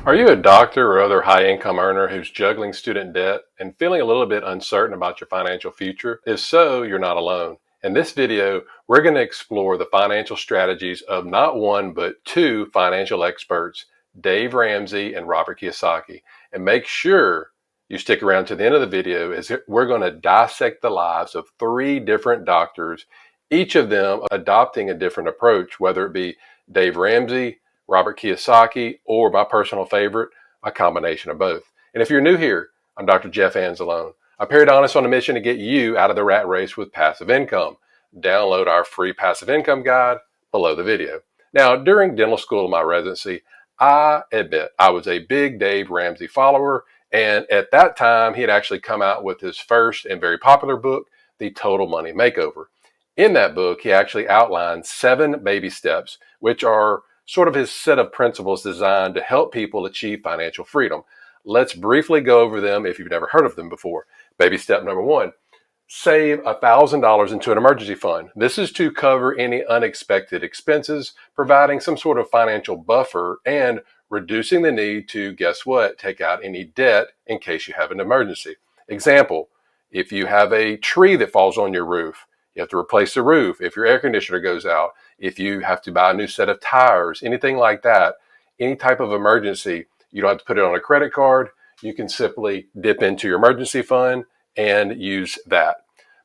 Are you a doctor or other high income earner who's juggling student debt and feeling a little bit uncertain about your financial future? If so, you're not alone. In this video, we're going to explore the financial strategies of not one, but two financial experts, Dave Ramsey and Robert Kiyosaki. And make sure you stick around to the end of the video as we're going to dissect the lives of three different doctors, each of them adopting a different approach, whether it be Dave Ramsey, Robert Kiyosaki, or my personal favorite, a combination of both. And if you're new here, I'm Dr. Jeff Anzalone, a periodontist on a mission to get you out of the rat race with passive income. Download our free passive income guide below the video. Now, during dental school in my residency, I admit I was a big Dave Ramsey follower, and at that time, he had actually come out with his first and very popular book, The Total Money Makeover. In that book, he actually outlined 7 baby steps, which are sort of his set of principles designed to help people achieve financial freedom. Let's briefly go over them if you've never heard of them before. Baby step number 1, save $1,000 into an emergency fund. This is to cover any unexpected expenses, providing some sort of financial buffer and reducing the need to, guess what, take out any debt in case you have an emergency. Example, if you have a tree that falls on your roof, you have to replace the roof. If your air conditioner goes out, if you have to buy a new set of tires, anything like that, any type of emergency, you don't have to put it on a credit card. You can simply dip into your emergency fund and use that.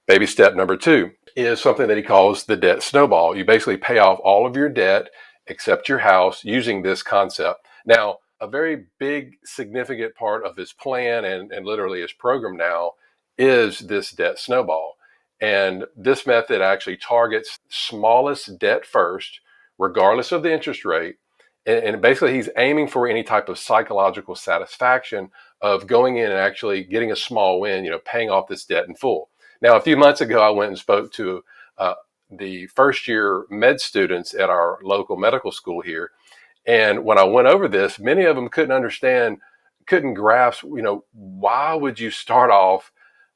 Baby step number 2 is something that he calls the debt snowball. You basically pay off all of your debt except your house using this concept. Now, a very big, significant part of his plan and literally his program now is this debt snowball. And this method actually targets smallest debt first, regardless of the interest rate. And basically, he's aiming for any type of psychological satisfaction of going in and actually getting a small win, paying off this debt in full. Now, a few months ago, I went and spoke to the first year med students at our local medical school here. And when I went over this, many of them couldn't grasp, why would you start off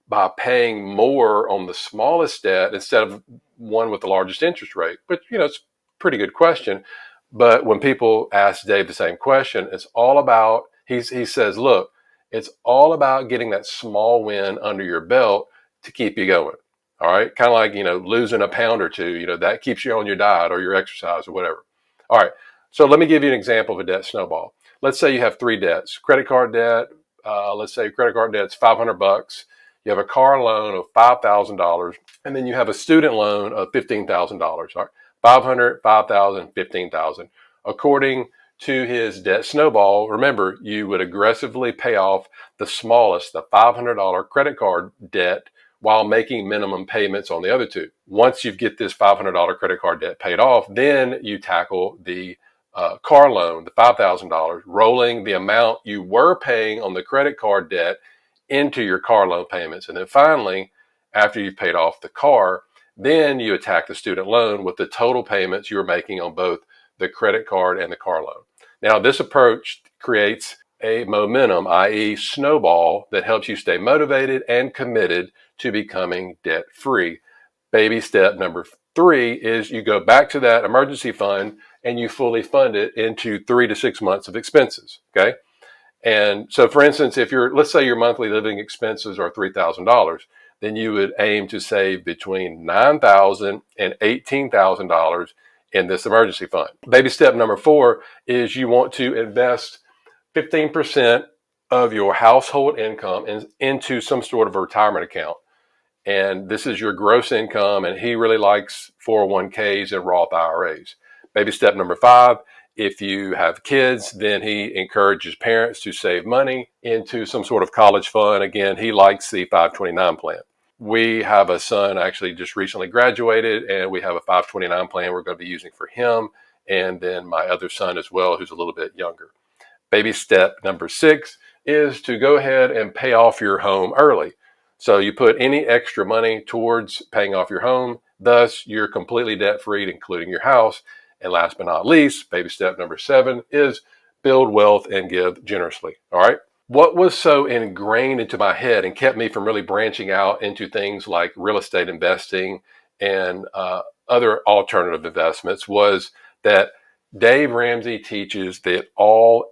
by paying more on the smallest debt instead of one with the largest interest rate? But, it's a pretty good question. But when people ask Dave the same question, it's all about, he says, look, it's all about getting that small win under your belt to keep you going. All right. Kind of like, losing a pound or two, that keeps you on your diet or your exercise or whatever. All right. So let me give you an example of a debt snowball. Let's say you have 3 debts, credit card debt. Let's say credit card debt's $500. You have a car loan of $5,000, and then you have a student loan of $15,000. All right, 500, 5,000, 15,000. According to his debt snowball, remember, you would aggressively pay off the smallest, the $500 credit card debt, while making minimum payments on the other 2. Once you get this $500 credit card debt paid off, then you tackle the car loan, the $5,000, rolling the amount you were paying on the credit card debt into your car loan payments. And then finally, after you've paid off the car, then you attack the student loan with the total payments you were making on both the credit card and the car loan. Now, this approach creates a momentum, i.e. snowball, that helps you stay motivated and committed to becoming debt-free. Baby step number 3 is you go back to that emergency fund and you fully fund it into 3 to 6 months of expenses, okay? And so, for instance, let's say your monthly living expenses are $3,000, then you would aim to save between $9,000 and $18,000 in this emergency fund. Baby step number 4 is you want to invest 15% of your household income into some sort of a retirement account. And this is your gross income, and he really likes 401ks and Roth IRAs. Baby step number 5, if you have kids, then he encourages parents to save money into some sort of college fund. Again, he likes the 529 plan. We have a son actually just recently graduated, and we have a 529 plan we're going to be using for him, and then my other son as well, who's a little bit younger. Baby step number 6 is to go ahead and pay off your home early. So you put any extra money towards paying off your home. Thus, you're completely debt-free, including your house. And last but not least, baby step number 7 is build wealth and give generously. All right. What was so ingrained into my head and kept me from really branching out into things like real estate investing and other alternative investments was that Dave Ramsey teaches that all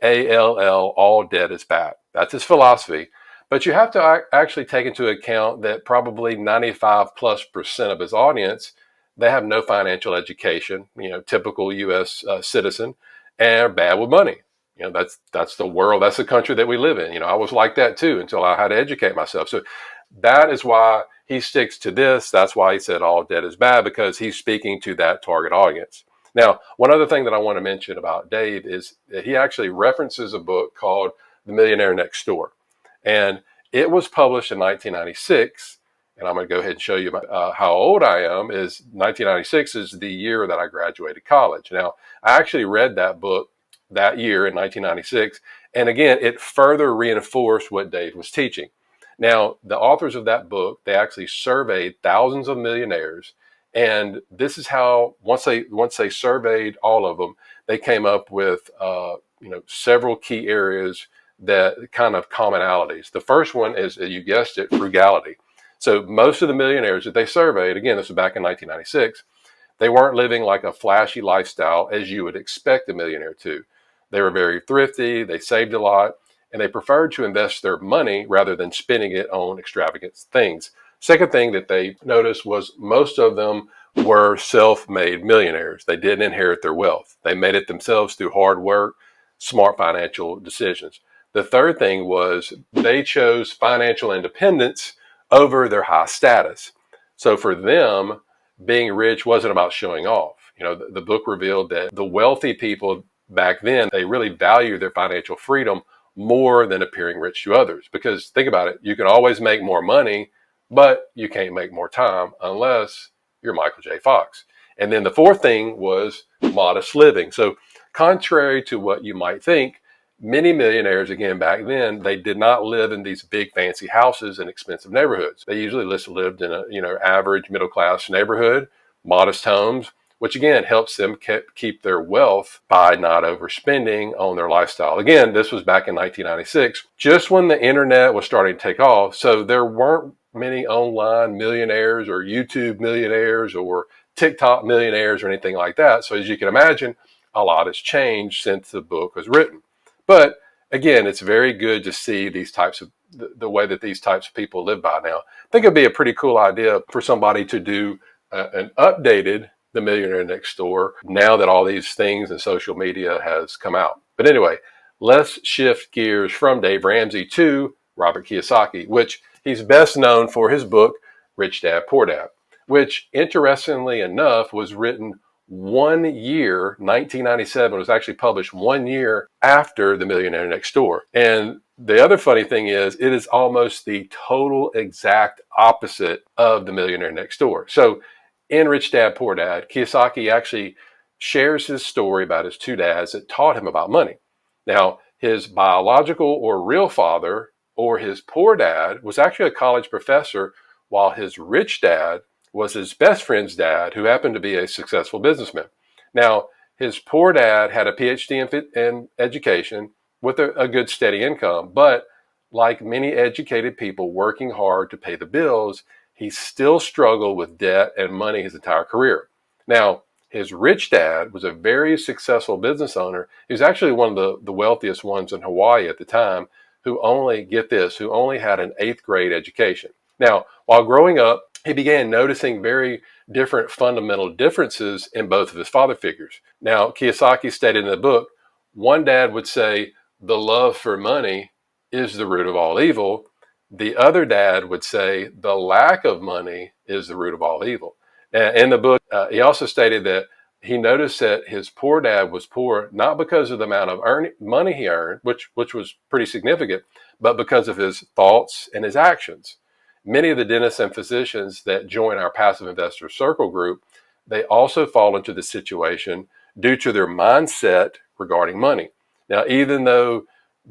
debt is bad. That's his philosophy. But you have to actually take into account that probably 95+% of his audience, they have no financial education, typical U.S. Citizen, and are bad with money. That's the world, that's the country that we live in. I was like that too until I had to educate myself. So that is why he sticks to this. That's why he said all debt is bad, because he's speaking to that target audience. Now, one other thing that I want to mention about Dave is that he actually references a book called The Millionaire Next Door. And it was published in 1996. And I'm going to go ahead and show you how old I am. 1996 is the year that I graduated college. Now, I actually read that book that year in 1996. And again, it further reinforced what Dave was teaching. Now, the authors of that book, they actually surveyed thousands of millionaires. And this is how, once they surveyed all of them, they came up with several key areas, that kind of commonalities. The first one is, you guessed it, frugality. So most of the millionaires that they surveyed, again, this was back in 1996, they weren't living like a flashy lifestyle as you would expect a millionaire to. They were very thrifty, they saved a lot, and they preferred to invest their money rather than spending it on extravagant things. Second thing that they noticed was most of them were self-made millionaires. They didn't inherit their wealth. They made it themselves through hard work, smart financial decisions. The third thing was they chose financial independence over their high status. So for them, being rich wasn't about showing off. The book revealed that the wealthy people back then, they really value their financial freedom more than appearing rich to others. Because think about it, you can always make more money, but you can't make more time unless you're Michael J. Fox. And then the fourth thing was modest living. So contrary to what you might think, many millionaires, again, back then, they did not live in these big fancy houses in expensive neighborhoods. They usually lived in a average middle class neighborhood, modest homes, which again helps them keep their wealth by not overspending on their lifestyle. Again, this was back in 1996, just when the internet was starting to take off. So there weren't many online millionaires or YouTube millionaires or TikTok millionaires or anything like that. So as you can imagine, a lot has changed since the book was written. But again, it's very good to see these types of the way that these types of people live by now. I think it'd be a pretty cool idea for somebody to do an updated The Millionaire Next Door now that all these things and social media has come out. But anyway, let's shift gears from Dave Ramsey to Robert Kiyosaki, which he's best known for his book, Rich Dad, Poor Dad, which interestingly enough was written 1 year, 1997, was actually published 1 year after The Millionaire Next Door. And the other funny thing is, it is almost the total exact opposite of The Millionaire Next Door. So in Rich Dad, Poor Dad, Kiyosaki actually shares his story about his two dads that taught him about money. Now, his biological or real father, or his poor dad, was actually a college professor, while his rich dad was his best friend's dad, who happened to be a successful businessman. Now, his poor dad had a PhD in education with a good steady income, but like many educated people working hard to pay the bills, he still struggled with debt and money his entire career. Now, his rich dad was a very successful business owner. He was actually one of the wealthiest ones in Hawaii at the time, who only had an 8th grade education. Now, while growing up, he began noticing very different fundamental differences in both of his father figures. Now, Kiyosaki stated in the book, one dad would say, the love for money is the root of all evil. The other dad would say, the lack of money is the root of all evil. In the book, he also stated that he noticed that his poor dad was poor, not because of the amount of money he earned, which was pretty significant, but because of his thoughts and his actions. Many of the dentists and physicians that join our Passive Investor Circle group, they also fall into this situation due to their mindset regarding money. Now, even though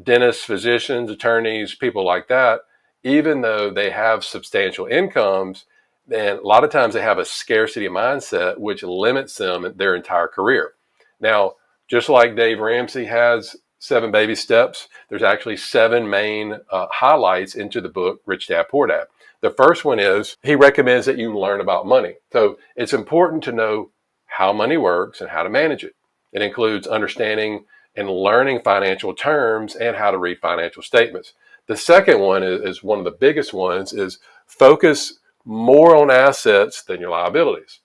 dentists, physicians, attorneys, people like that, even though they have substantial incomes, and a lot of times they have a scarcity mindset, which limits them in their entire career. Now, just like Dave Ramsey has 7 baby steps, there's actually 7 main highlights into the book, Rich Dad, Poor Dad. The first one is he recommends that you learn about money. So it's important to know how money works and how to manage it. It includes understanding and learning financial terms and how to read financial statements. The second one is one of the biggest ones, is focus more on assets than your liabilities.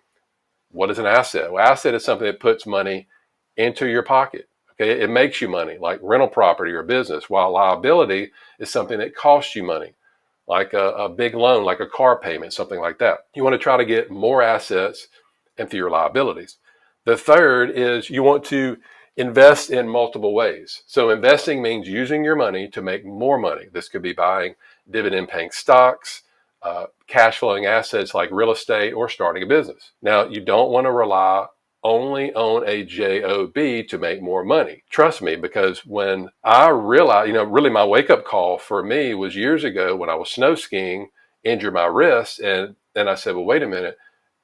What is an asset? Well, asset is something that puts money into your pocket. Okay, it makes you money, like rental property or business, while liability is something that costs you money, like a big loan, like a car payment, something like that. You want to try to get more assets into your liabilities. The third is you want to invest in multiple ways. So investing means using your money to make more money. This could be buying dividend paying stocks, cash flowing assets like real estate, or starting a business. Now, you don't want to rely only on a job to make more money. Trust me, because when I realized, really my wake up call for me was years ago when I was snow skiing, injured my wrist, and then I said, well, wait a minute,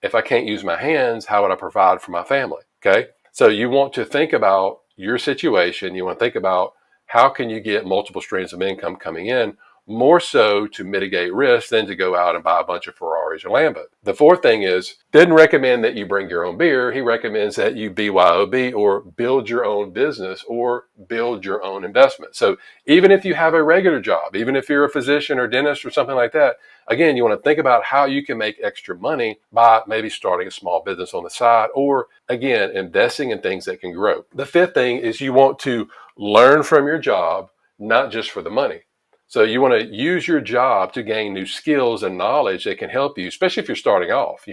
if I can't use my hands, how would I provide for my family? Okay, so you want to think about your situation. You want to think about how can you get multiple streams of income coming in, more so to mitigate risk than to go out and buy a bunch of Ferraris or Lambos. The fourth thing is, didn't recommend that you bring your own beer. He recommends that you BYOB, or build your own business, or build your own investment. So even if you have a regular job, even if you're a physician or dentist or something like that, again, you want to think about how you can make extra money by maybe starting a small business on the side, or again, investing in things that can grow. The fifth thing is you want to learn from your job, not just for the money. So you want to use your job to gain new skills and knowledge that can help you, especially if you're starting off.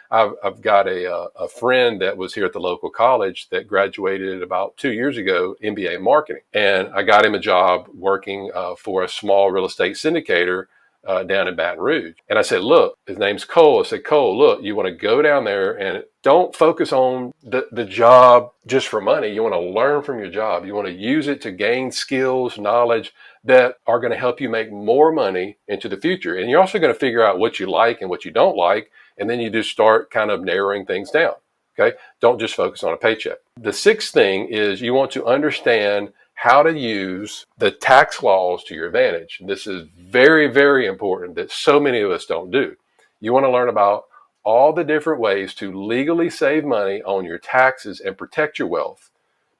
I've got a friend that was here at the local college that graduated about 2 years ago, MBA in marketing. And I got him a job working for a small real estate syndicator down in Baton Rouge. And I said, look, his name's Cole. I said, Cole, look, you want to go down there and don't focus on the job just for money. You want to learn from your job. You want to use it to gain skills, knowledge that are going to help you make more money into the future. And you're also going to figure out what you like and what you don't like. And then you just start kind of narrowing things down. Okay. Don't just focus on a paycheck. The sixth thing is you want to understand how to use the tax laws to your advantage. And this is very, very important that so many of us don't do. You want to learn about all the different ways to legally save money on your taxes and protect your wealth.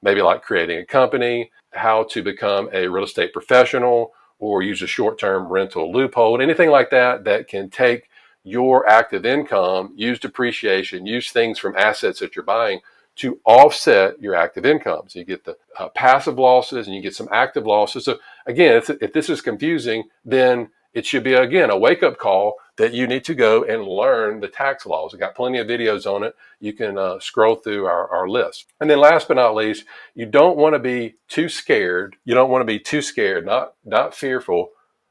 Maybe like creating a company, how to become a real estate professional, or use a short-term rental loophole, anything like that that can take your active income, use depreciation, use things from assets that you're buying to offset your active income. So you get the passive losses and you get some active losses. So again, if this is confusing, then it should be, again, a wake-up call that you need to go and learn the tax laws. I've got plenty of videos on it. You can scroll through our list. And then last but not least, you don't want to be too scared. You don't want to be too scared, not fearful,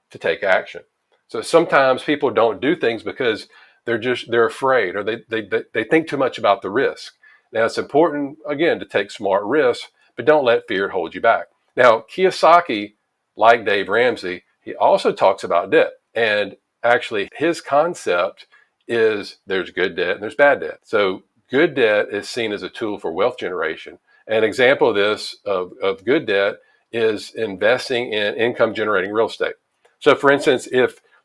to take action. So sometimes people don't do things because they're afraid, or they think too much about the risk. Now, it's important, again, to take smart risks, but don't let fear hold you back. Now, Kiyosaki, like Dave Ramsey, he also talks about debt. And actually, his concept is there's good debt and there's bad debt. So good debt is seen as a tool for wealth generation. An example of this, of good debt, is investing in income generating real estate. So for instance,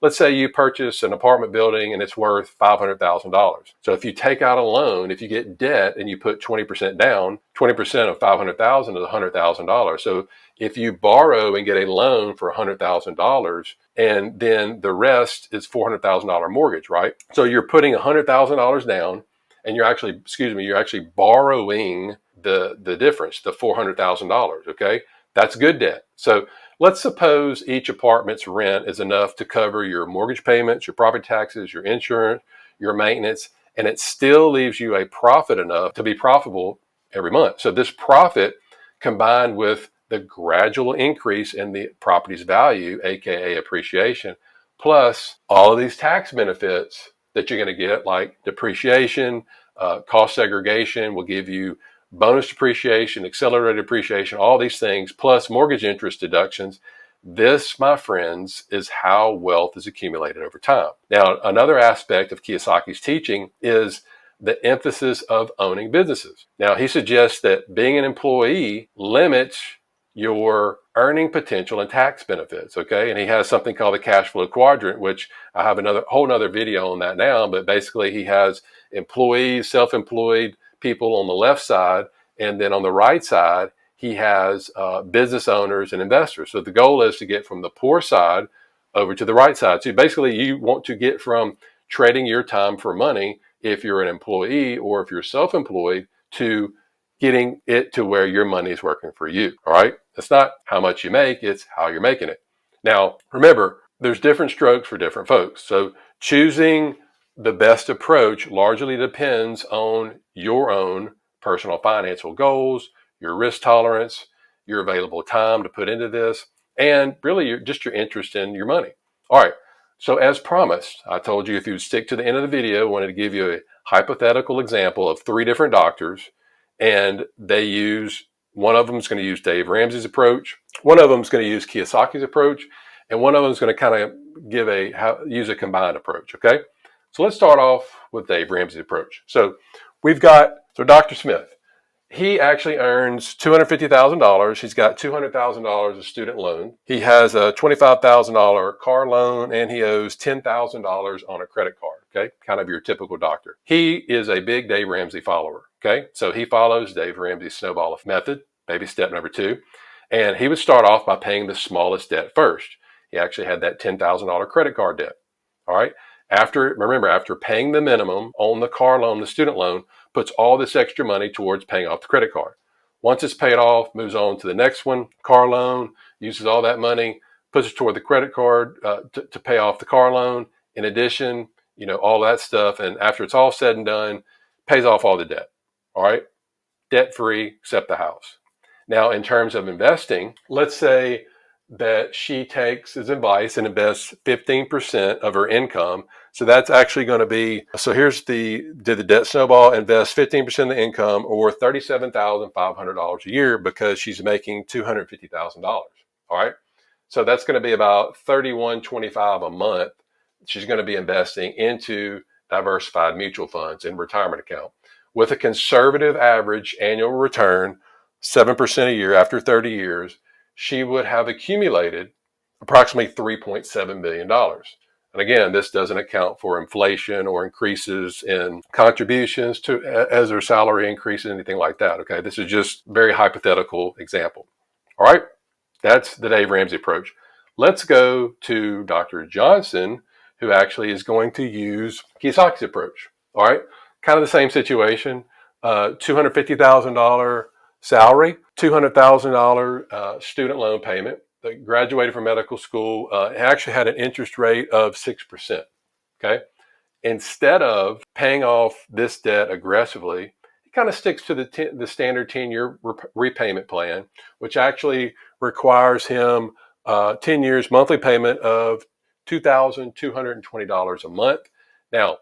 let's say you purchase an apartment building and it's worth $500,000. So if you take out a loan, if you get debt and you put 20% down, 20% of $500,000 is $100,000. So if you borrow and get a loan for $100,000, and then the rest is $400,000 mortgage, right? So you're putting $100,000 down, and you're actually borrowing the difference, the $400,000. Okay, that's good debt. So let's suppose each apartment's rent is enough to cover your mortgage payments, your property taxes, your insurance, your maintenance, and it still leaves you a profit enough to be profitable every month. So this profit, combined with the gradual increase in the property's value, aka appreciation, plus all of these tax benefits that you're going to get, like depreciation, cost segregation will give you bonus depreciation, accelerated depreciation, all these things, plus mortgage interest deductions. This, my friends, is how wealth is accumulated over time. Now, another aspect of Kiyosaki's teaching is the emphasis of owning businesses. Now, he suggests that being an employee limits your earning potential and tax benefits, okay? And he has something called the cash flow quadrant, which I have whole nother video on that now, but basically he has employees, self-employed people on the left side, And then on the right side, he has business owners and investors. So the goal is to get from the poor side over to the right side. So basically, you want to get from trading your time for money if you're an employee or if you're self-employed to getting it to where your money is working for you. All right. It's not how much you make, it's how you're making it. Now, remember, there's different strokes for different folks. So choosing the best approach largely depends on your own personal financial goals, your risk tolerance, your available time to put into this, and really your interest in your money. All right. So as promised, I told you if you stick to the end of the video, I wanted to give you a hypothetical example of 3 different doctors, and one of them is going to use Dave Ramsey's approach, one of them is going to use Kiyosaki's approach, and one of them is going to kind of use a combined approach. Okay. So let's start off with Dave Ramsey's approach. So Dr. Smith. He actually earns $250,000. He's got $200,000 of student loan. He has a $25,000 car loan, and he owes $10,000 on a credit card. Okay, kind of your typical doctor. He is a big Dave Ramsey follower. Okay, so he follows Dave Ramsey's snowball method, baby step number 2, and he would start off by paying the smallest debt first. He actually had that $10,000 credit card debt. All right. After paying the minimum on the car loan, the student loan, puts all this extra money towards paying off the credit card. Once it's paid off, moves on to the next one, car loan, uses all that money, puts it toward the credit card to pay off the car loan. In addition, all that stuff. And after it's all said and done, pays off all the debt. All right. Debt free, except the house. Now, in terms of investing, let's say that she takes his advice and invests 15% of her income. So that's actually going to be, so did the debt snowball, invest 15% of the income or $37,500 a year because she's making $250,000. All right. So that's going to be about $31.25 a month. She's going to be investing into diversified mutual funds and retirement account with a conservative average annual return, 7% a year after 30 years. She would have accumulated approximately $3.7 million. And again, this doesn't account for inflation or increases in contributions as her salary increases, anything like that. Okay, this is just a very hypothetical example. All right, that's the Dave Ramsey approach. Let's go to Dr. Johnson, who actually is going to use Kiyosaki's approach. All right, kind of the same situation, $250,000 salary, $200,000 student loan payment. They graduated from medical school. Actually had an interest rate of 6%. Okay, instead of paying off this debt aggressively, he kind of sticks to the standard 10-year repayment plan, which actually requires him 10 years monthly payment of $2,220 a month. Now,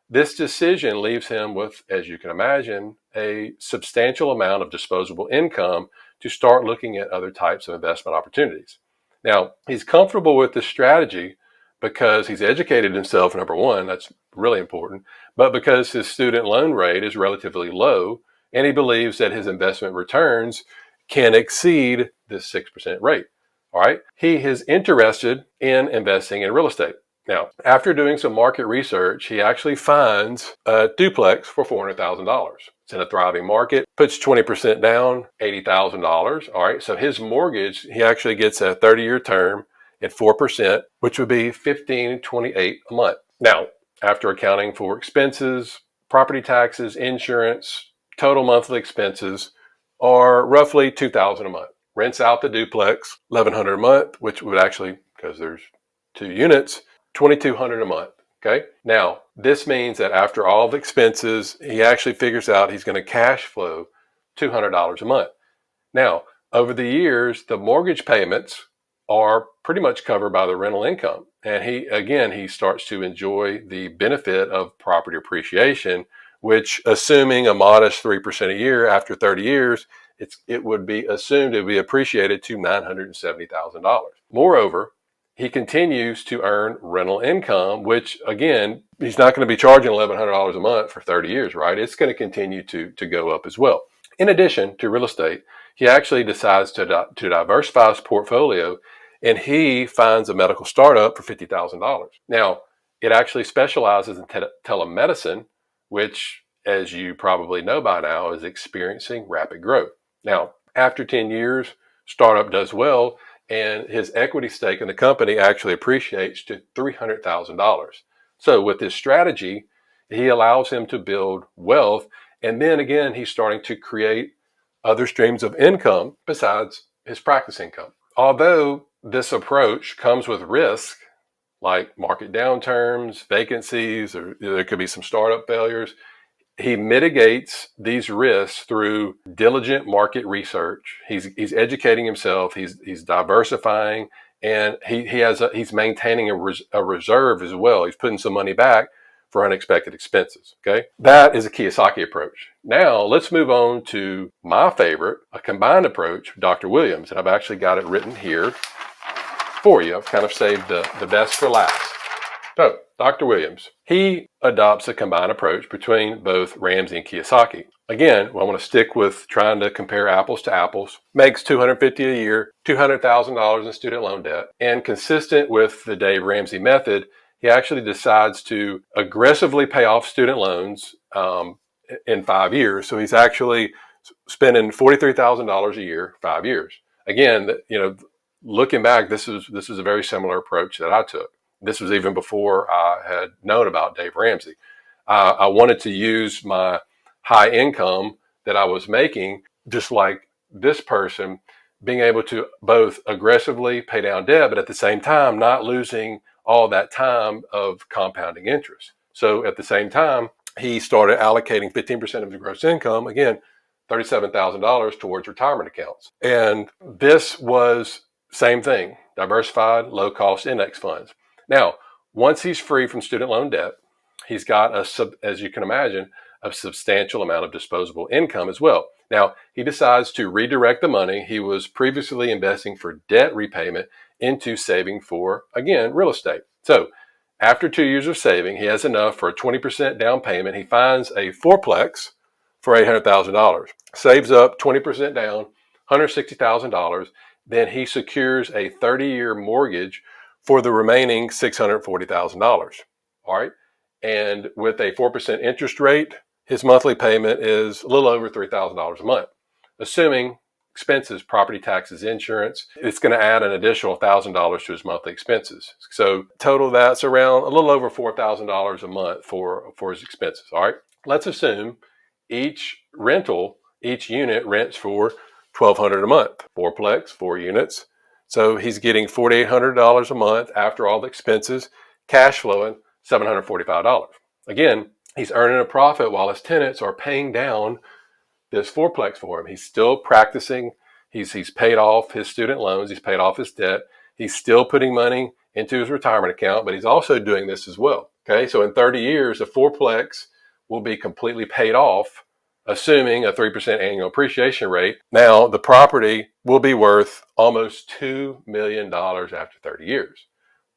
this decision leaves him with, as you can imagine, a substantial amount of disposable income to start looking at other types of investment opportunities. Now, he's comfortable with this strategy because he's educated himself, number one, that's really important, but because his student loan rate is relatively low, and he believes that his investment returns can exceed this 6% rate. All right. He is interested in investing in real estate. Now, after doing some market research, he actually finds a duplex for $400,000. It's in a thriving market, puts 20% down, $80,000. All right. So his mortgage, he actually gets a 30-year term at 4%, which would be $1,528 a month. Now, after accounting for expenses, property taxes, insurance, total monthly expenses are roughly $2,000 a month. Rents out the duplex, $1,100 a month, which would actually, because there's 2 units, $2,200 a month. Okay. Now, this means that after all the expenses, he actually figures out he's going to cash flow $200 a month. Now, over the years, the mortgage payments are pretty much covered by the rental income. And he starts to enjoy the benefit of property appreciation, which, assuming a modest 3% a year after 30 years, it would be assumed it would be appreciated to $970,000. Moreover, he continues to earn rental income, which, again, he's not going to be charging $1,100 a month for 30 years, right? It's going to continue to go up as well. In addition to real estate, he actually decides to diversify his portfolio, and he finds a medical startup for $50,000. Now, it actually specializes in telemedicine, which as you probably know by now, is experiencing rapid growth. Now, after 10 years, startup does well, and his equity stake in the company actually appreciates to $300,000. So with this strategy, he allows him to build wealth. And then again, he's starting to create other streams of income besides his practice income. Although this approach comes with risk, like market downturns, vacancies, or there could be some startup failures, he mitigates these risks through diligent market research. He's educating himself. He's diversifying, and he's maintaining a reserve as well. He's putting some money back for unexpected expenses. Okay, that is a Kiyosaki approach. Now let's move on to my favorite, a combined approach, Dr. Williams, and I've actually got it written here for you. I've kind of saved the best for last. So, Dr. Williams, he adopts a combined approach between both Ramsey and Kiyosaki. Again, I want to stick with trying to compare apples to apples. Makes $250,000 a year, $200,000 in student loan debt, and consistent with the Dave Ramsey method, he actually decides to aggressively pay off student loans in 5 years. So he's actually spending $43,000 a year, 5 years. Again, looking back, this is a very similar approach that I took. This was even before I had known about Dave Ramsey. I wanted to use my high income that I was making, just like this person, being able to both aggressively pay down debt, but at the same time, not losing all that time of compounding interest. So at the same time, he started allocating 15% of his gross income, again, $37,000 towards retirement accounts. And this was same thing, diversified, low-cost index funds. Now, once he's free from student loan debt, he's got, as you can imagine, a substantial amount of disposable income as well. Now, he decides to redirect the money he was previously investing for debt repayment into saving for, again, real estate. So, after 2 years of saving, he has enough for a 20% down payment. He finds a fourplex for $800,000, saves up 20% down, $160,000. Then he secures a 30-year mortgage for the remaining $640,000. All right. And with a 4% interest rate, his monthly payment is a little over $3,000 a month. Assuming expenses, property taxes, insurance, it's going to add an additional $1,000 to his monthly expenses. So total that's around a little over $4,000 a month for his expenses. All right. Let's assume each unit rents for $1,200 a month, fourplex, 4 units. So he's getting $4,800 a month after all the expenses, cash flowing $745. Again, he's earning a profit while his tenants are paying down this fourplex for him. He's still practicing. He's paid off his student loans. He's paid off his debt. He's still putting money into his retirement account, but he's also doing this as well. Okay, so in 30 years, the fourplex will be completely paid off, assuming a 3% annual appreciation rate. Now, the property will be worth almost $2 million after 30 years.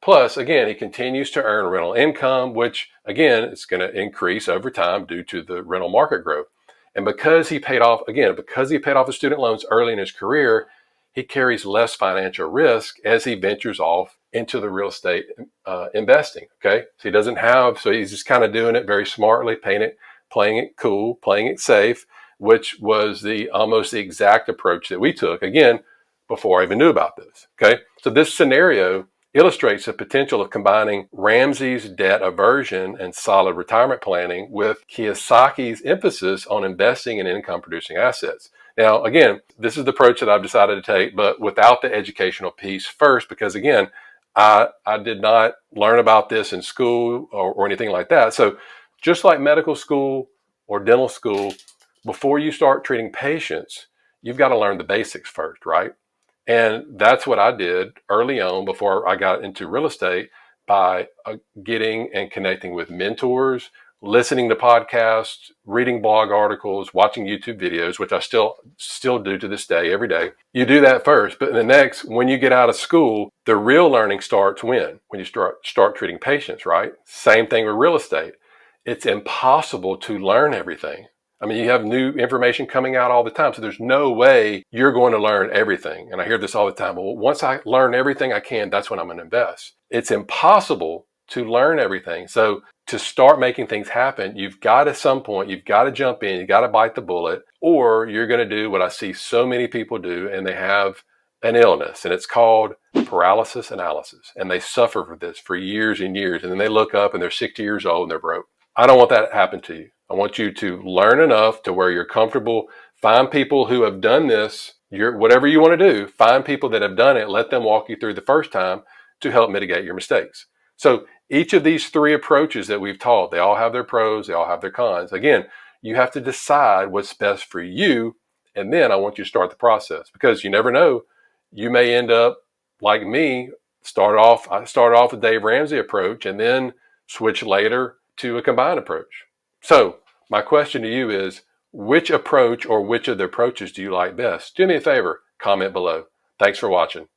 Plus, again, he continues to earn rental income, which, again, is going to increase over time due to the rental market growth. And because he paid off his student loans early in his career, he carries less financial risk as he ventures off into the real estate investing. Okay, so he's just kind of doing it very smartly, playing it cool, playing it safe, which was almost the exact approach that we took, again, before I even knew about this. Okay, so this scenario illustrates the potential of combining Ramsey's debt aversion and solid retirement planning with Kiyosaki's emphasis on investing in income-producing assets. Now, again, this is the approach that I've decided to take, but without the educational piece first, because again, I did not learn about this in school or anything like that. So just like medical school or dental school, before you start treating patients, you've got to learn the basics first, right? And that's what I did early on before I got into real estate by getting and connecting with mentors, listening to podcasts, reading blog articles, watching YouTube videos, which I still do to this day, every day. You do that first, but when you get out of school, the real learning starts when you start treating patients, right? Same thing with real estate. It's impossible to learn everything. I mean, you have new information coming out all the time, so there's no way you're going to learn everything. And I hear this all the time. Well, once I learn everything I can, that's when I'm going to invest. It's impossible to learn everything. So to start making things happen, you've got at some point, you've got to jump in, you got to bite the bullet, or you're going to do what I see so many people do, and they have an illness, and it's called paralysis analysis. And they suffer for this for years and years. And then they look up and they're 60 years old and they're broke. I don't want that to happen to you. I want you to learn enough to where you're comfortable. Find people who have done this. Whatever you want to do, find people that have done it. Let them walk you through the first time to help mitigate your mistakes. So each of these three approaches that we've taught, they all have their pros, they all have their cons. Again, you have to decide what's best for you. And then I want you to start the process, because you never know. You may end up like me. I started off with Dave Ramsey approach and then switch later to a combined approach. So my question to you is, which approach or which of the approaches do you like best? Do me a favor, comment below. Thanks for watching.